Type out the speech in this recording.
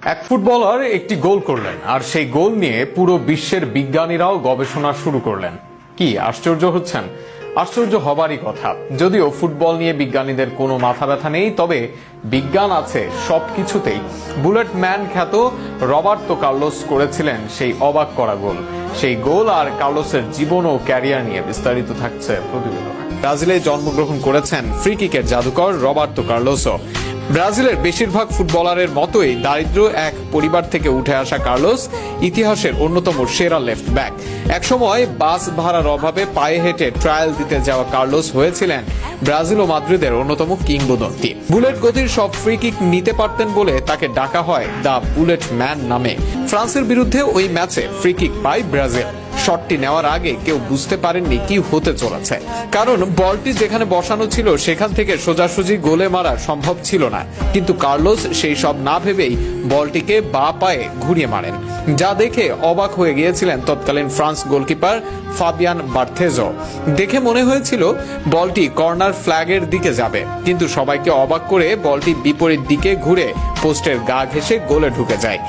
এক ফুটবলার একটি গোল করলেন আর সেই গোল নিয়ে পুরো বিশ্বের বিজ্ঞানীরাও গবেষণা শুরু করলেন। কি আশ্চর্য হচ্ছেন? আশ্চর্য হবারই কথা। যদিও ফুটবল নিয়ে বিজ্ঞানীদের কোনো মাথা ব্যথা নেই, তবে বিজ্ঞান আছে সবকিছুতেই। বুলেট ম্যান খ্যাত রবার্তো কার্লোস করেছিলেন সেই অবাক করা গোল। সেই গোল আর কার্লোসের জীবন ও ক্যারিয়ার নিয়ে বিস্তারিত থাকছে প্রতিবেদনে। ব্রাজিলে জন্মগ্রহণ করেছেন ফ্রি কিকের জাদুকর রবার্তো কার্লোসও। ব্রাজিলের বেশিরভাগ ফুটবলারের মতোই দারিদ্র এক পরিবার থেকে উঠে আসা কার্লোস ইতিহাসের অন্যতম সেরা লেফট ব্যাক। একসময় বাস ভাড়ার অভাবে পায়ে হেঁটে ট্রায়াল দিতে যাওয়া কার্লোস হয়েছিলেন ব্রাজিল ও মাদ্রিদের অন্যতম কিংবদন্তি। বুলেট গতির সব ফ্রি কিক নিতে পারতেন বলে তাকে ডাকা হয় দ্য বুলেট ম্যান নামে। ফ্রান্সের বিরুদ্ধে ওই ম্যাচে ফ্রি কিক পায় ব্রাজিল। শটটি নেওয়ার আগে কেউ বুঝতে পারেননি কি হতে চলেছে, কারণ বলটি যেখানে বসানো ছিল সেখান থেকে সোজাসুজি গোলে মারা সম্ভব ছিল না। কিন্তু কার্লোস সেই সব না ভেবেই বলটিকে বাঁ পায়ে ঘুরিয়ে মারেন, যা দেখে অবাক হয়ে গিয়েছিলেন তৎকালীন ফ্রান্স গোলকিপার ফাবিয়ান বার্থেজো। দেখে মনে হয়েছিল বলটি কর্নার ফ্ল্যাগের দিকে যাবে, কিন্তু সবাইকে অবাক করে বলটি বিপরীত দিকে ঘুরে পোস্টের গা ঘেঁষে গোলে ঢুকে যায়।